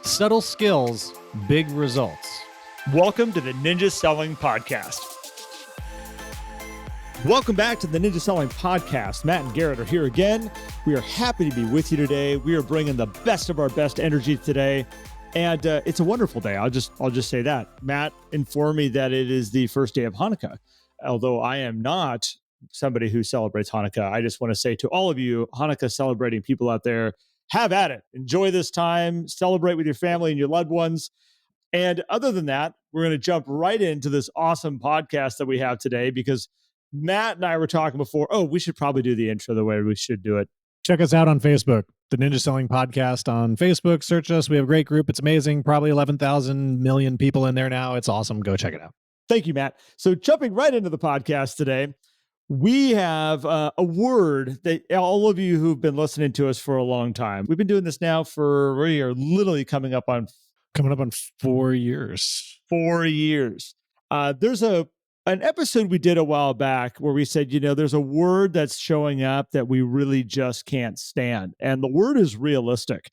Subtle skills, big results. Welcome to the Ninja Selling Podcast. Welcome back to the Ninja Selling Podcast. Matt and Garrett are here again. We are happy to be with you today. We are bringing the best of our best energy today. And it's a wonderful day. I'll just say that. Matt informed me that it is the first day of Hanukkah. Although I am not somebody who celebrates Hanukkah, I just want to say to all of you Hanukkah celebrating people out there, have at it. Enjoy this time. Celebrate with your family and your loved ones. And other than that, we're going to jump right into this awesome podcast that we have today because Matt and I were talking before, we should probably do the intro the way we should do it. Check us out on Facebook, the Ninja Selling Podcast on Facebook. Search us. We have a great group. It's amazing. Probably 11,000 million people in there now. It's awesome. Go check it out. Thank you, Matt. So jumping right into the podcast today, we have a word that all of you who've been listening to us for a long time, we've been doing this now we are literally coming up on 4 years. 4 years. There's an episode we did a while back where we said, there's a word that's showing up that we really just can't stand. And the word is realistic.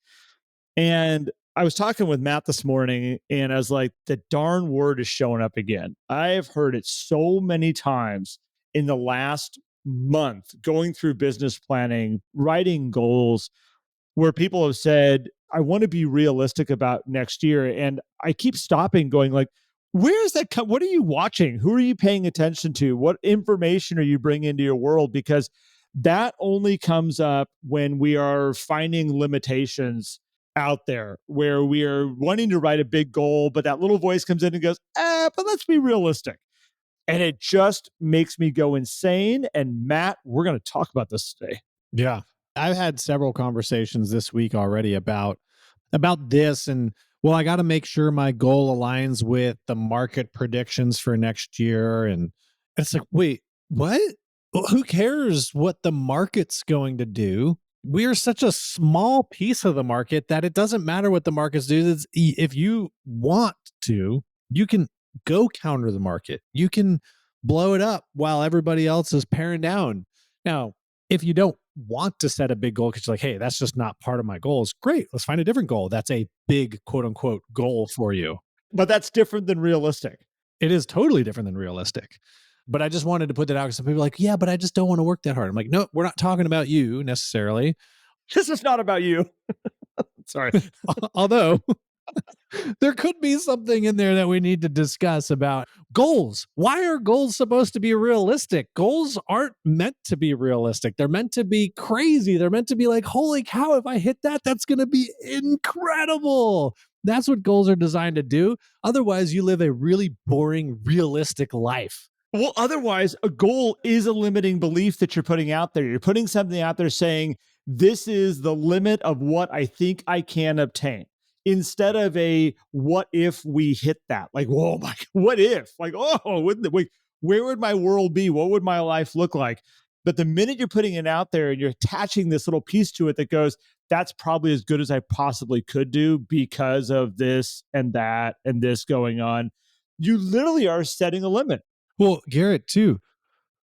And I was talking with Matt this morning and I was like, the darn word is showing up again. I have heard it so many times in the last month, going through business planning, writing goals, where people have said, I want to be realistic about next year. And I keep stopping going like, where is that? What are you watching? Who are you paying attention to? What information are you bringing into your world? Because that only comes up when we are finding limitations out there, where we are wanting to write a big goal, but that little voice comes in and goes, but let's be realistic. And it just makes me go insane. And Matt, we're going to talk about this today. Yeah. I've had several conversations this week already about this. And I got to make sure my goal aligns with the market predictions for next year. And it's like, wait, what? Who cares what the market's going to do? We are such a small piece of the market that it doesn't matter what the markets do. If you want to, you can go counter the market. You can blow it up while everybody else is paring down. Now, if you don't want to set a big goal because you're like, hey, that's just not part of my goals, great. Let's find a different goal. That's a big quote unquote goal for you. But that's different than realistic. It is totally different than realistic. But I just wanted to put that out because some people are like, yeah, but I just don't want to work that hard. I'm like, no, we're not talking about you necessarily. This is not about you. Sorry. Although there could be something in there that we need to discuss about goals. Why are goals supposed to be realistic? Goals aren't meant to be realistic. They're meant to be crazy. They're meant to be like, holy cow, if I hit that, that's going to be incredible. That's what goals are designed to do. Otherwise, you live a really boring, realistic life. Well, otherwise, a goal is a limiting belief that you're putting out there. You're putting something out there saying, this is the limit of what I think I can obtain. Instead of a, what if we hit that? Like, whoa, my, what if? Like, where would my world be? What would my life look like? But the minute you're putting it out there and you're attaching this little piece to it that goes, that's probably as good as I possibly could do because of this and that and this going on, you literally are setting a limit. Well, Garrett, too,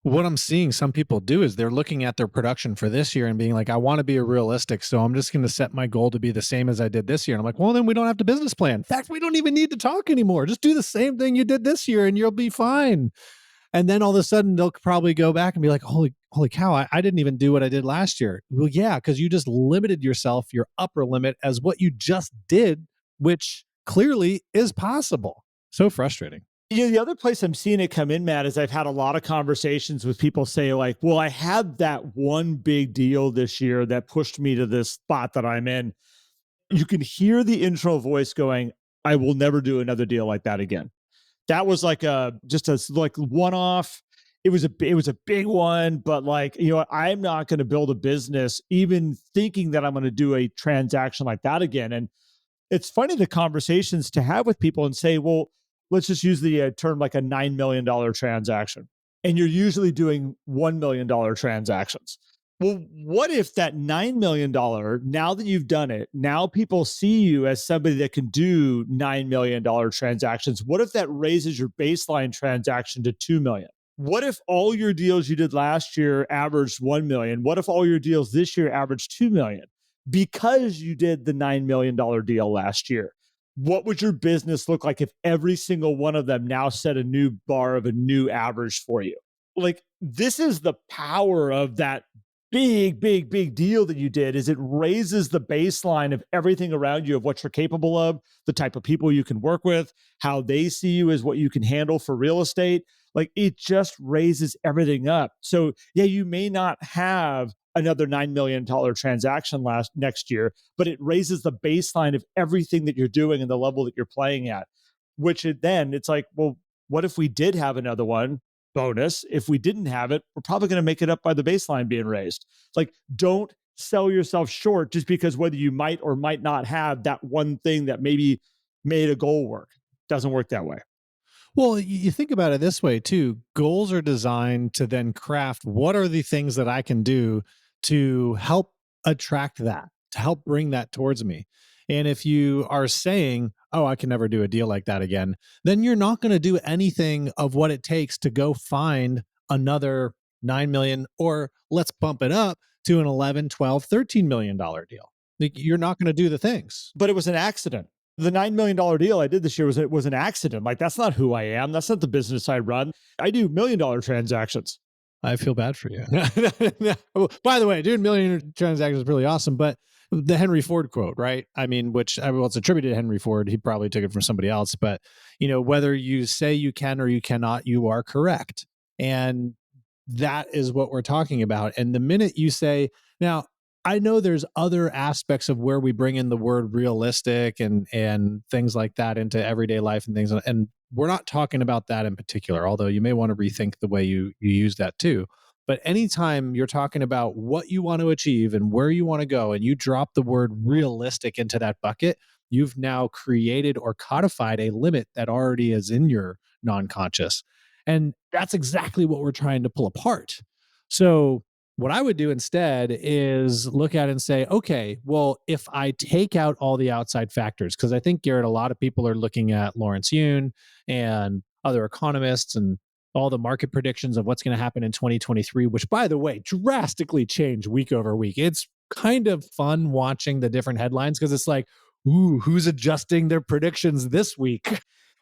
what I'm seeing some people do is they're looking at their production for this year and being like, I want to be realistic, so I'm just going to set my goal to be the same as I did this year. And I'm like, well, then we don't have to business plan. In fact, we don't even need to talk anymore. Just do the same thing you did this year and you'll be fine. And then all of a sudden they'll probably go back and be like, holy cow, I didn't even do what I did last year. Well, yeah, because you just limited yourself, your upper limit, as what you just did, which clearly is possible. So frustrating. The other place I'm seeing it come in, Matt, is I've had a lot of conversations with people say like, well, I had that one big deal this year that pushed me to this spot that I'm in. You can hear the internal voice going, I will never do another deal like that again. That was like just a one-off. It was a big one, but I'm not going to build a business even thinking that I'm going to do a transaction like that again. And it's funny, the conversations to have with people and say, well, let's just use the term like a $9 million transaction. And you're usually doing $1 million transactions. Well, what if that $9 million, now that you've done it, now people see you as somebody that can do $9 million transactions? What if that raises your baseline transaction to $2 million? What if all your deals you did last year averaged $1 million? What if all your deals this year averaged $2 million? because you did the $9 million deal last year. What would your business look like if every single one of them now set a new bar of a new average for you? Like, this is the power of that big deal that you did, is it raises the baseline of everything around you, of what you're capable of, the type of people you can work with, how they see you as what you can handle for real estate. Like, it just raises everything up. So yeah, you may not have another $9 million transaction next year, but it raises the baseline of everything that you're doing and the level that you're playing at. Then it's like, well, what if we did have another one? Bonus. If we didn't have it, we're probably going to make it up by the baseline being raised. It's like, don't sell yourself short just because whether you might or might not have that one thing that maybe made a goal work. Doesn't work that way. Well, you think about it this way too. Goals are designed to then craft what are the things that I can do to help attract that, to help bring that towards me. And if you are saying, oh, I can never do a deal like that again, then you're not going to do anything of what it takes to go find another 9 million, or let's bump it up to an 11, 12, $13 million deal. Like, you're not going to do the things. But it was an accident. The $9 million deal I did this year was an accident. Like, that's not who I am. That's not the business I run. I do $1 million transactions. I feel bad for you. By the way, doing million transactions is really awesome, but the Henry Ford quote, right? I mean, well, it's attributed to Henry Ford. He probably took it from somebody else, but whether you say you can or you cannot, you are correct. And that is what we're talking about. And the minute you say, now, I know there's other aspects of where we bring in the word realistic and things like that into everyday life and things, and we're not talking about that in particular, although you may want to rethink the way you use that too. But anytime you're talking about what you want to achieve and where you want to go, and you drop the word realistic into that bucket, you've now created or codified a limit that already is in your non-conscious. And that's exactly what we're trying to pull apart. So what I would do instead is look at it and say, okay, well, if I take out all the outside factors, because I think, Garrett, a lot of people are looking at Lawrence Yun and other economists and all the market predictions of what's going to happen in 2023, which, by the way, drastically change week over week. It's kind of fun watching the different headlines because it's like, ooh, who's adjusting their predictions this week?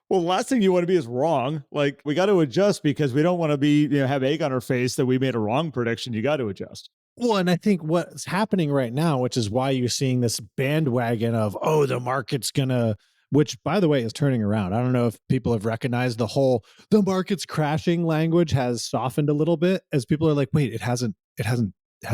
Well, the last thing you want to be is wrong. Like, we got to adjust because we don't want to be, have egg on our face that we made a wrong prediction. You got to adjust. Well, and I think what's happening right now, which is why you're seeing this bandwagon of, oh, the market's gonna, which, by the way, is turning around. I don't know if people have recognized the market's crashing language has softened a little bit as people are like, wait, it hasn't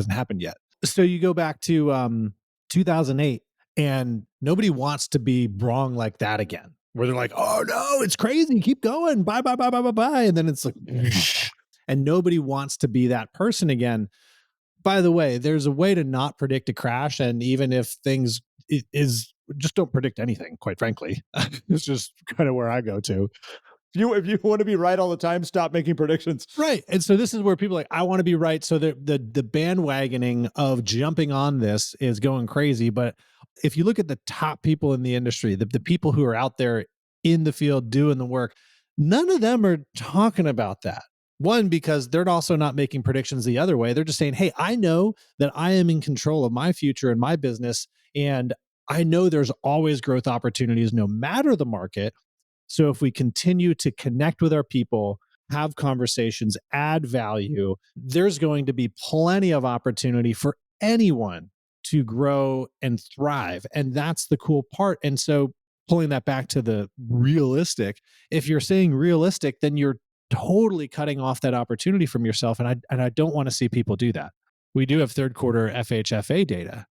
happened yet. So you go back to 2008, and nobody wants to be wrong like that again, where they're like, oh no, it's crazy, keep going, bye, bye, bye, bye, bye, bye. And then it's like, and nobody wants to be that person again. By the way, there's a way to not predict a crash, and even if things is just don't predict anything, quite frankly. It's just kind of where I go to. If you want to be right all the time, stop making predictions. Right. And so this is where people are like, I want to be right. So the bandwagoning of jumping on this is going crazy. But if you look at the top people in the industry, the people who are out there in the field doing the work, none of them are talking about that. One, because they're also not making predictions the other way. They're just saying, hey, I know that I am in control of my future and my business. And I know there's always growth opportunities no matter the market. So if we continue to connect with our people, have conversations, add value, there's going to be plenty of opportunity for anyone to grow and thrive. And that's the cool part. And so pulling that back to the realistic, if you're saying realistic, then you're totally cutting off that opportunity from yourself. And I don't want to see people do that. We do have third quarter FHFA data.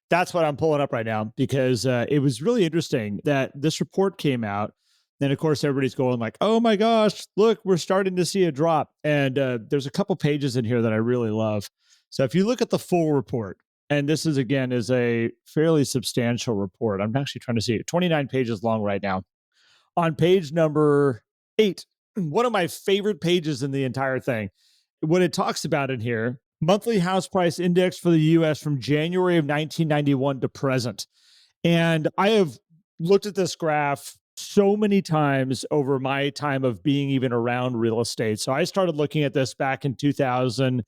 That's what I'm pulling up right now because it was really interesting that this report came out. Then, of course, everybody's going like, oh my gosh, look, we're starting to see a drop. And there's a couple pages in here that I really love. So if you look at the full report, and this is, again, is a fairly substantial report. I'm actually trying to see it. 29 pages long right now. On page number 8, one of my favorite pages in the entire thing, what it talks about in here, monthly house price index for the U.S. from January of 1991 to present. And I have looked at this graph so many times over my time of being even around real estate. So I started looking at this back in 2000.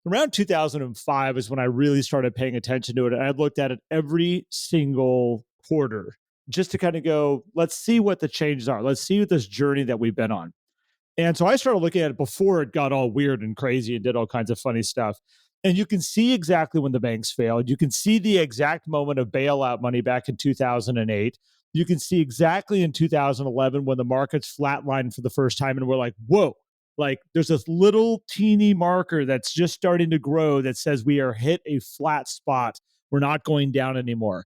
Around 2005 is when I really started paying attention to it. And I looked at it every single quarter just to kind of go, let's see what the changes are. Let's see what this journey that we've been on. And so I started looking at it before it got all weird and crazy and did all kinds of funny stuff. And you can see exactly when the banks failed. You can see the exact moment of bailout money back in 2008. You can see exactly in 2011 when the markets flatlined for the first time. And we're like, whoa, like there's this little teeny marker that's just starting to grow that says we are hit a flat spot. We're not going down anymore.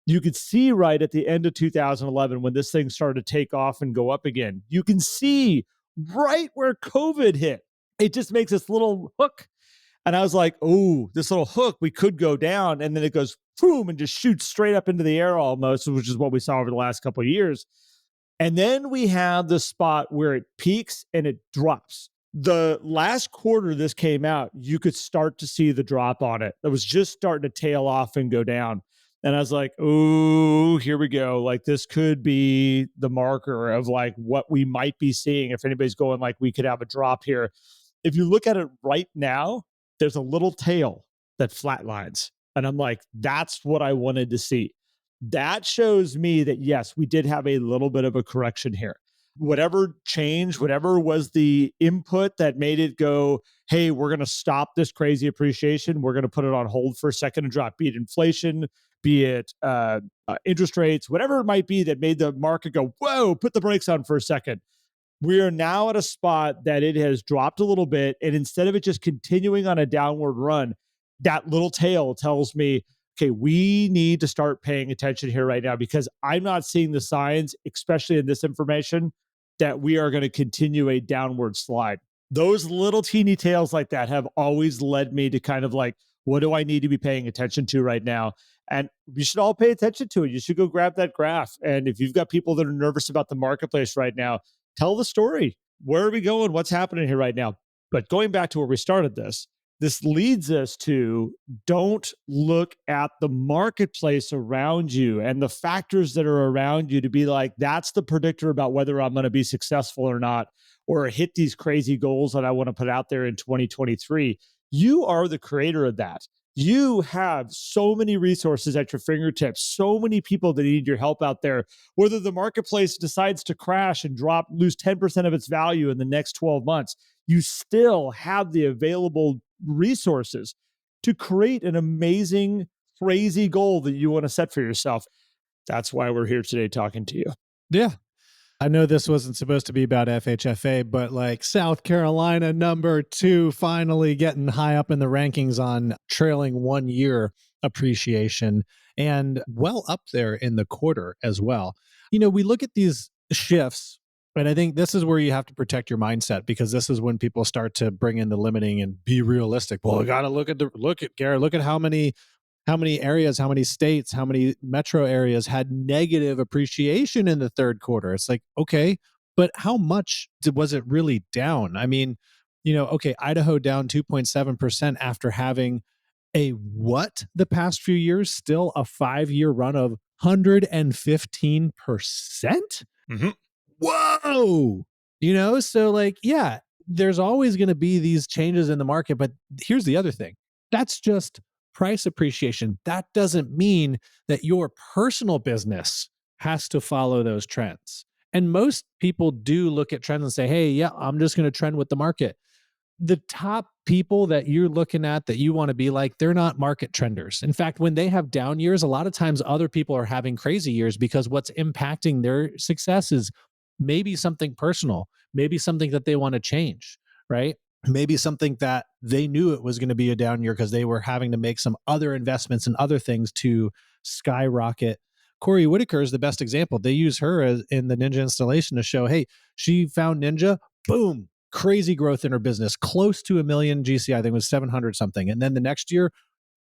You could see right at the end of 2011 when this thing started to take off and go up again. You can see right where COVID hit. It just makes this little hook. And I was like, oh, this little hook, we could go down. And then it goes boom and just shoots straight up into the air almost, which is what we saw over the last couple of years. And then we have the spot where it peaks and it drops. The last quarter this came out, you could start to see the drop on it. It was just starting to tail off and go down. And I was like, oh, here we go. Like this could be the marker of like what we might be seeing if anybody's going like we could have a drop here. If you look at it right now, there's a little tail that flatlines. And I'm like, that's what I wanted to see. That shows me that, yes, we did have a little bit of a correction here. Whatever changed, whatever was the input that made it go, hey, we're going to stop this crazy appreciation. We're going to put it on hold for a second and drop, be it inflation, be it interest rates, whatever it might be that made the market go, whoa, put the brakes on for a second. We are now at a spot that it has dropped a little bit. And instead of it just continuing on a downward run, that little tail tells me, okay, we need to start paying attention here right now because I'm not seeing the signs, especially in this information, that we are going to continue a downward slide. Those little teeny tails like that have always led me to kind of like, what do I need to be paying attention to right now? And you should all pay attention to it. You should go grab that graph. And if you've got people that are nervous about the marketplace right now, tell the story. Where are we going? What's happening here right now? But going back to where we started this leads us to don't look at the marketplace around you and the factors that are around you to be like, that's the predictor about whether I'm going to be successful or not, or hit these crazy goals that I want to put out there in 2023. You are the creator of that. You have so many resources at your fingertips, so many people that need your help out there. Whether the marketplace decides to crash and lose 10% of its value in the next 12 months, you still have the available resources to create an amazing, crazy goal that you want to set for yourself. That's why we're here today talking to you. Yeah. I know this wasn't supposed to be about FHFA, but like South Carolina #2 finally getting high up in the rankings on trailing 1 year appreciation and well up there in the quarter as well. You know, we look at these shifts, and I think this is where you have to protect your mindset because this is when people start to bring in the limiting and be realistic. Well, I got to look at Garrett, look at how many areas, how many states, how many metro areas had negative appreciation in the third quarter. It's like, okay, but how much was it really down? I mean, you know, okay, Idaho down 2.7% after having a what the past few years, still a 5 year run of 115%. Mm-hmm. Whoa. You know, so like, yeah, there's always going to be these changes in the market. But here's the other thing, that's just price appreciation. That doesn't mean that your personal business has to follow those trends. And most people do look at trends and say, hey, yeah, I'm just going to trend with the market. The top people that you're looking at that you want to be like, they're not market trenders. In fact, when they have down years, a lot of times other people are having crazy years because what's impacting their success is maybe something personal, maybe something that they want to change, right? Maybe something that they knew it was going to be a down year because they were having to make some other investments and other things to skyrocket. Corey Whitaker is the best example. They use her in the Ninja installation to show, hey, she found Ninja, boom, crazy growth in her business, close to 1 million GC, I think it was 700 something. And then the next year,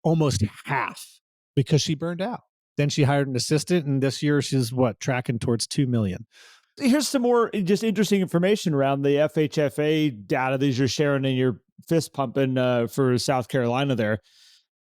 almost half because she burned out. Then she hired an assistant, and this year she's tracking towards 2 million. Here's some more just interesting information around the FHFA data that you're sharing and you're fist pumping for South Carolina there.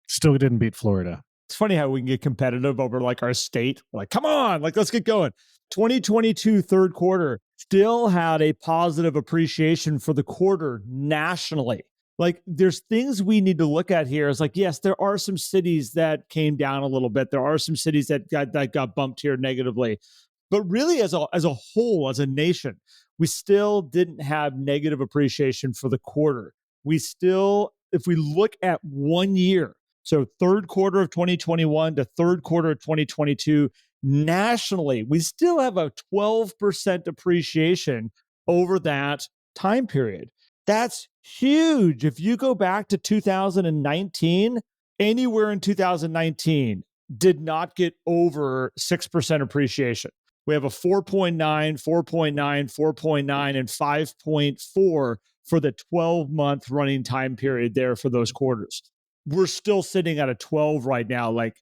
Still didn't beat Florida. It's funny how we can get competitive over like our state. Like, come on, like, let's get going. 2022 third quarter still had a positive appreciation for the quarter nationally. Like, there's things we need to look at here. It's like, yes, there are some cities that came down a little bit. There are some cities that got bumped here negatively. But really, as a whole, as a nation, we still didn't have negative appreciation for the quarter. We still, if we look at 1 year, so third quarter of 2021 to third quarter of 2022, nationally, we still have a 12% appreciation over that time period. That's huge. If you go back to 2019, anywhere in 2019 did not get over 6% appreciation. We have a 4.9, 4.9, 4.9, and 5.4 for the 12-month running time period there for those quarters. We're still sitting at a 12 right now. Like,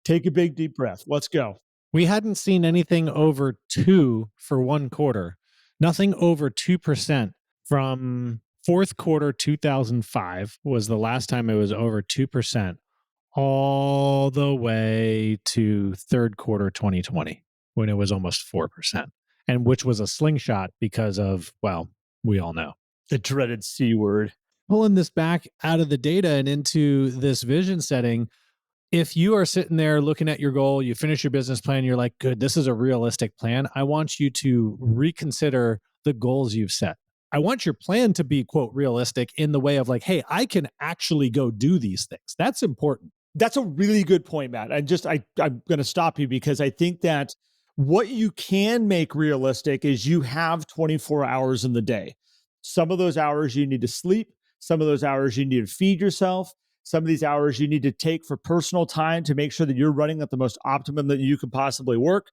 take a big deep breath. Let's go. We hadn't seen anything over 2 for one quarter. Nothing over 2% from fourth quarter 2005 was the last time it was over 2%, all the way to third quarter 2020 when it was almost 4%, and which was a slingshot because of, well, we all know. The dreaded C word. Pulling this back out of the data and into this vision setting, if you are sitting there looking at your goal, you finish your business plan, you're like, good, this is a realistic plan. I want you to reconsider the goals you've set. I want your plan to be, quote, realistic in the way of like, hey, I can actually go do these things. That's important. That's a really good point, Matt. I'm going to stop you because I think that what you can make realistic is you have 24 hours in the day. Some of those hours you need to sleep. Some of those hours you need to feed yourself. Some of these hours you need to take for personal time to make sure that you're running at the most optimum that you can possibly work.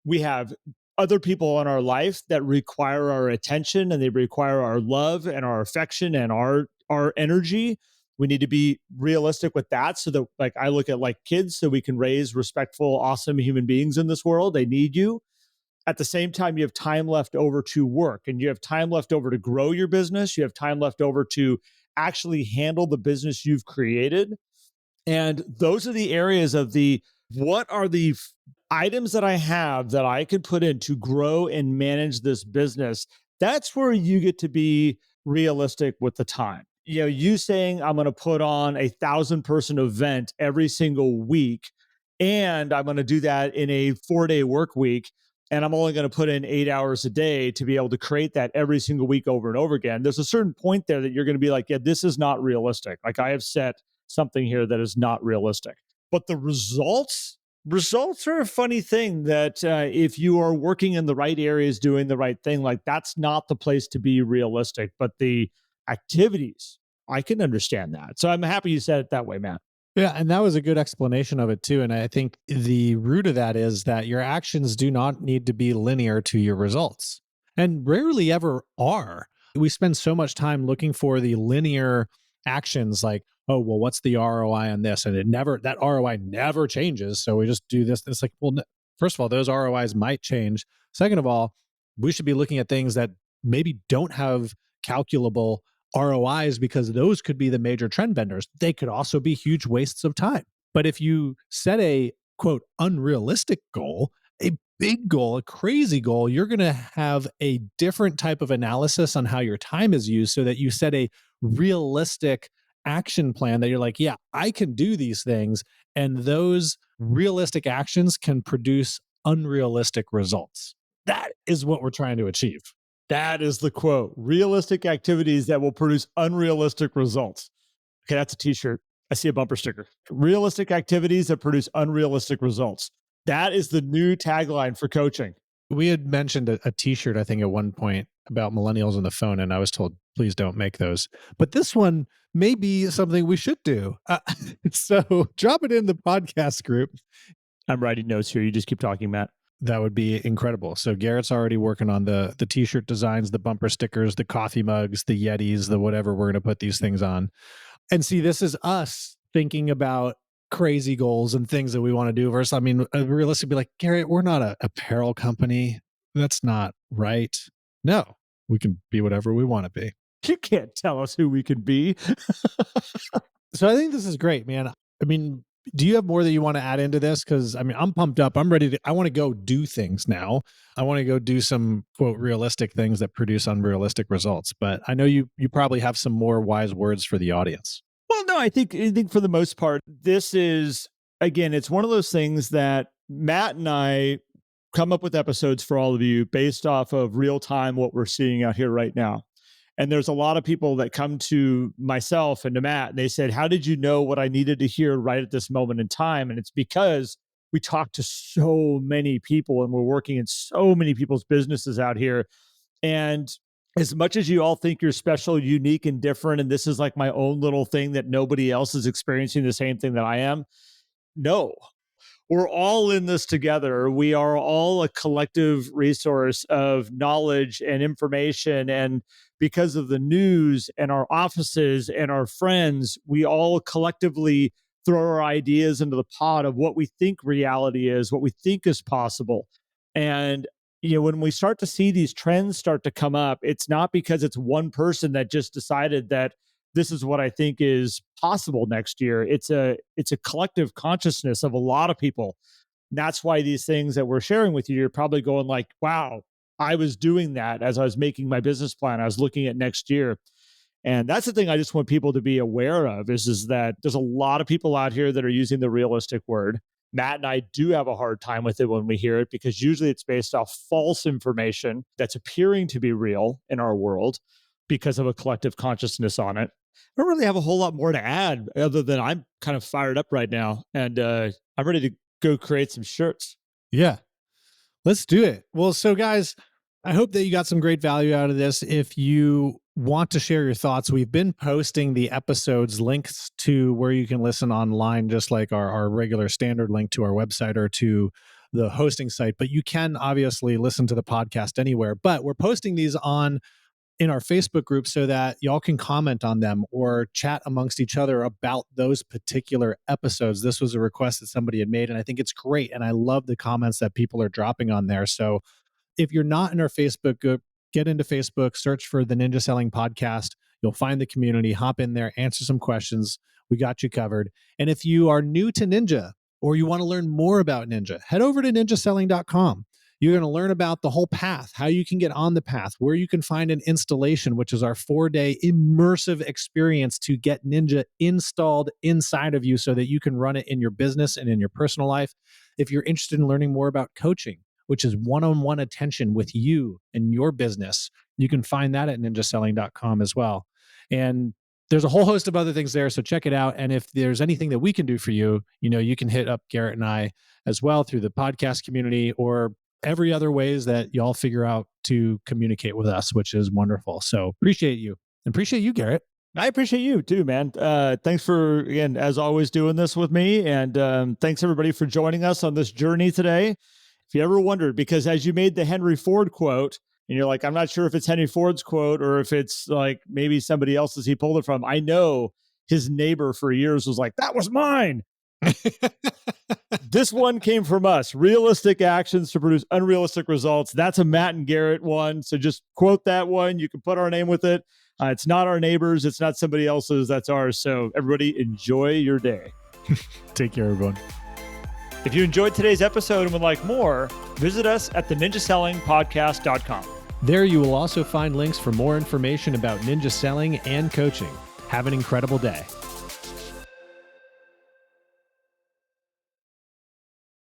We have other people in our life that require our attention, and they require our love and our affection and our energy. We need to be realistic with that, so that, like, I look at like kids, so we can raise respectful, awesome human beings in this world. They need you. At the same time, you have time left over to work, and you have time left over to grow your business. You have time left over to actually handle the business you've created. And those are the areas of the, what are the items that I have that I can put in to grow and manage this business? That's where you get to be realistic with the time. You know, you saying I'm going to put on 1,000-person event every single week, and I'm going to do that in a 4-day work week, and I'm only going to put in 8 hours a day to be able to create that every single week over and over again. There's a certain point there that you're going to be like, yeah, this is not realistic. Like, I have set something here that is not realistic. But the results are a funny thing that if you are working in the right areas, doing the right thing, like, that's not the place to be realistic. But the activities, I can understand that. So I'm happy you said it that way, Matt. Yeah, and that was a good explanation of it too. And I think the root of that is that your actions do not need to be linear to your results, and rarely ever are. We spend so much time looking for the linear actions like, oh, well, what's the ROI on this? And that ROI never changes. So we just do this. It's like, well, first of all, those ROIs might change. Second of all, we should be looking at things that maybe don't have calculable ROIs, because those could be the major trend benders. They could also be huge wastes of time. But if you set a, quote, unrealistic goal, a big goal, a crazy goal, you're going to have a different type of analysis on how your time is used, so that you set a realistic action plan that you're like, yeah, I can do these things. And those realistic actions can produce unrealistic results. That is what we're trying to achieve. That is the quote. Realistic activities that will produce unrealistic results. Okay, that's a t-shirt. I see a bumper sticker. Realistic activities that produce unrealistic results. That is the new tagline for coaching. We had mentioned a t-shirt, I think, at one point about millennials on the phone, and I was told, please don't make those. But this one may be something we should do. So drop it in the podcast group. I'm writing notes here. You just keep talking, Matt. That would be incredible. So Garrett's already working on the t-shirt designs, the bumper stickers, the coffee mugs, the Yetis, the whatever we're going to put these things on. And see, this is us thinking about crazy goals and things that we want to do versus, I mean, realistically, be like, Garrett, we're not a apparel company. That's not right. No, we can be whatever we want to be. You can't tell us who we can be. So I think this is great, man. I mean, Do you have more that you want to add into this? Because I mean, I'm pumped up. I'm ready to. I want to go do things now. I want to go do some quote realistic things that produce unrealistic results. But I know you probably have some more wise words for the audience. Well, no, I think for the most part, this is again, it's one of those things that Matt and I come up with episodes for all of you based off of real time what we're seeing out here right now. And there's a lot of people that come to myself and to Matt and they said, "How did you know what I needed to hear right at this moment in time?" And it's because we talk to so many people and we're working in so many people's businesses out here. And as much as you all think you're special, unique, and different, and this is like my own little thing that nobody else is experiencing the same thing that I am, no, we're all in this together. We are all a collective resource of knowledge and information. And because of the news and our offices and our friends, we all collectively throw our ideas into the pot of what we think reality is, what we think is possible. And when we start to see these trends start to come up, it's not because it's one person that just decided that this is what I think is possible next year. It's a collective consciousness of a lot of people. And that's why these things that we're sharing with you, you're probably going like, wow, I was doing that as I was making my business plan. I was looking at next year. And that's the thing I just want people to be aware of is that there's a lot of people out here that are using the realistic word. Matt and I do have a hard time with it when we hear it because usually it's based off false information that's appearing to be real in our world because of a collective consciousness on it. I don't really have a whole lot more to add other than I'm kind of fired up right now and I'm ready to go create some shirts. Yeah, let's do it. Well, so guys, I hope that you got some great value out of this. If you want to share your thoughts, we've been posting the episodes links to where you can listen online, just like our regular standard link to our website or to the hosting site. But you can obviously listen to the podcast anywhere. But we're posting these in our Facebook group so that y'all can comment on them or chat amongst each other about those particular episodes. This was a request that somebody had made, and I think it's great. And I love the comments that people are dropping on there. So if you're not in our Facebook group, get into Facebook, search for the Ninja Selling Podcast. You'll find the community, hop in there, answer some questions. We got you covered. And if you are new to Ninja or you want to learn more about Ninja, head over to ninjaselling.com. You're going to learn about the whole path, how you can get on the path, where you can find an installation, which is our 4-day immersive experience to get Ninja installed inside of you so that you can run it in your business and in your personal life. If you're interested in learning more about coaching, which is one-on-one attention with you and your business, you can find that at ninjaselling.com as well. And there's a whole host of other things there, so check it out. And if there's anything that we can do for you, you can hit up Garrett and I as well through the podcast community or every other ways that y'all figure out to communicate with us, which is wonderful. So appreciate you. And appreciate you, Garrett. I appreciate you too, man. Thanks for, again, as always, doing this with me. And thanks everybody for joining us on this journey today. If you ever wondered, because as you made the Henry Ford quote, and you're like, I'm not sure if it's Henry Ford's quote or if it's like maybe somebody else's he pulled it from. I know his neighbor for years was like, that was mine. This one came from us. Realistic actions to produce unrealistic results. That's a Matt and Garrett one. So just quote that one. You can put our name with it. It's not our neighbors. It's not somebody else's. That's ours. So everybody enjoy your day. Take care, everyone. If you enjoyed today's episode and would like more, visit us at theninjasellingpodcast.com. There you will also find links for more information about ninja selling and coaching. Have an incredible day.